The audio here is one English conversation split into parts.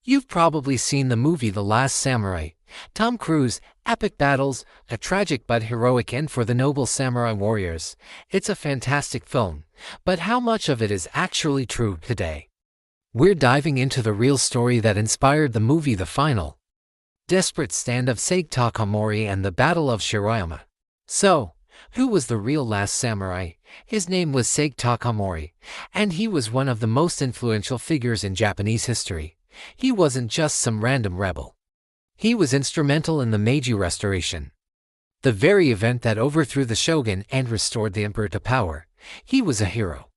You've probably seen the movie The Last Samurai. Tom Cruise, epic battles, a tragic but heroic end for the noble samurai warriors. It's a fantastic film, but how much of it is actually true today? We're diving into the real story that inspired the movie The Final Desperate Stand of Saigō Takamori and the Battle of Shiroyama. So, who was the real last samurai? His name was Saigō Takamori, and he was one of the most influential figures in Japanese history. He wasn't just some random rebel. He was instrumental in the Meiji Restoration, the very event that overthrew the shogun and restored the emperor to power. He was a hero,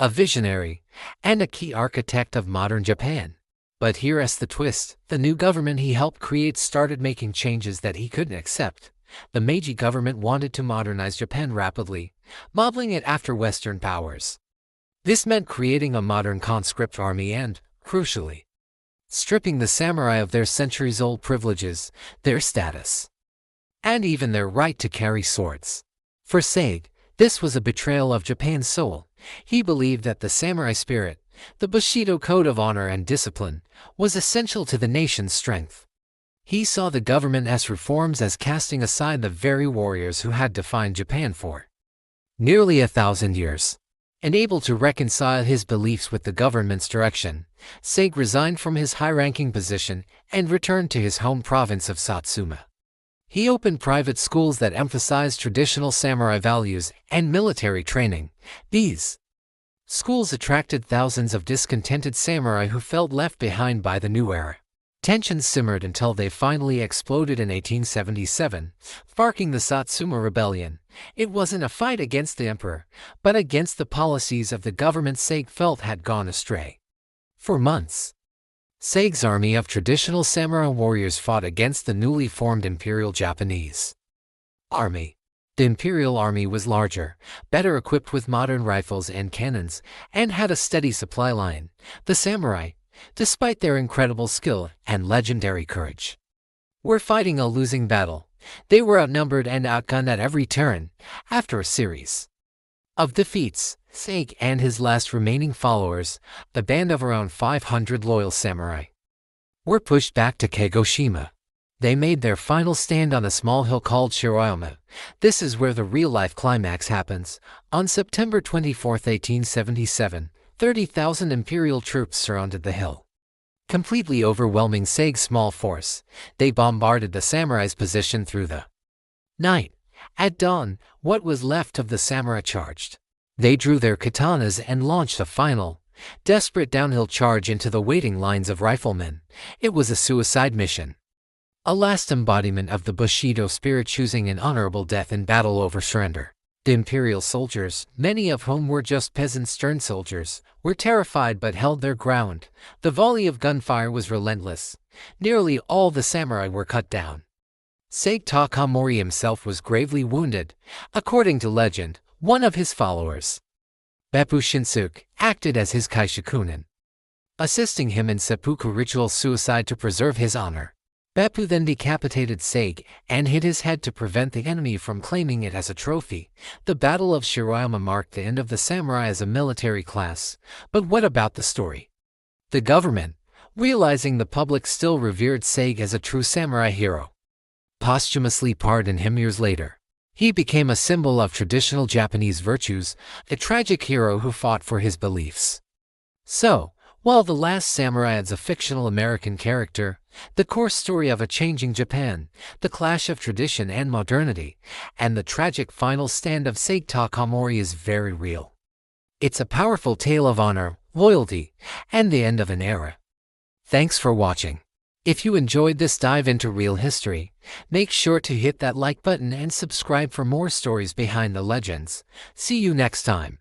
a visionary, and a key architect of modern Japan. But here's the twist: the new government he helped create started making changes that he couldn't accept. The Meiji government wanted to modernize Japan rapidly, modeling it after Western powers. This meant creating a modern conscript army and, crucially, stripping the samurai of their centuries-old privileges, their status, and even their right to carry swords. For Saigō, this was a betrayal of Japan's soul. He believed that the samurai spirit, the Bushido code of honor and discipline, was essential to the nation's strength. He saw the government's reforms as casting aside the very warriors who had defined Japan for nearly 1,000 years. Unable to reconcile his beliefs with the government's direction, Saigō resigned from his high-ranking position and returned to his home province of Satsuma. He opened private schools that emphasized traditional samurai values and military training. These schools attracted thousands of discontented samurai who felt left behind by the new era. Tensions simmered until they finally exploded in 1877, sparking the Satsuma Rebellion. It wasn't a fight against the emperor, but against the policies of the government Saigō felt had gone astray. For months, Saigō's army of traditional samurai warriors fought against the newly formed Imperial Japanese army. The Imperial army was larger, better equipped with modern rifles and cannons, and had a steady supply line. The samurai, despite their incredible skill and legendary courage, were fighting a losing battle. They were outnumbered and outgunned at every turn. After a series of defeats, Saigō and his last remaining followers, a band of around 500 loyal samurai, were pushed back to Kagoshima. They made their final stand on a small hill called Shiroyama. This is where the real-life climax happens. On September 24, 1877, 30,000 Imperial troops surrounded the hill, completely overwhelming Saigō's small force. They bombarded the samurai's position through the night. At dawn, what was left of the samurai charged. They drew their katanas and launched a final, desperate downhill charge into the waiting lines of riflemen. It was a suicide mission, a last embodiment of the Bushido spirit, choosing an honorable death in battle over surrender. The Imperial soldiers, many of whom were just peasant stern soldiers, were terrified but held their ground. The volley of gunfire was relentless. Nearly all the samurai were cut down. Saigō Takamori himself was gravely wounded. According to legend, one of his followers, Beppu Shinsuke, acted as his kaishakunin, assisting him in seppuku ritual suicide to preserve his honor. Beppu then decapitated Saigō and hid his head to prevent the enemy from claiming it as a trophy. The Battle of Shiroyama marked the end of the samurai as a military class. But what about the story? The government, realizing the public still revered Saigō as a true samurai hero, posthumously pardoned him years later. He became a symbol of traditional Japanese virtues, a tragic hero who fought for his beliefs. So, while The Last Samurai is a fictional American character, the core story of a changing Japan, the clash of tradition and modernity, and the tragic final stand of Saigō Takamori is very real. It's a powerful tale of honor, loyalty, and the end of an era. Thanks for watching. If you enjoyed this dive into real history, make sure to hit that like button and subscribe for more stories behind the legends. See you next time.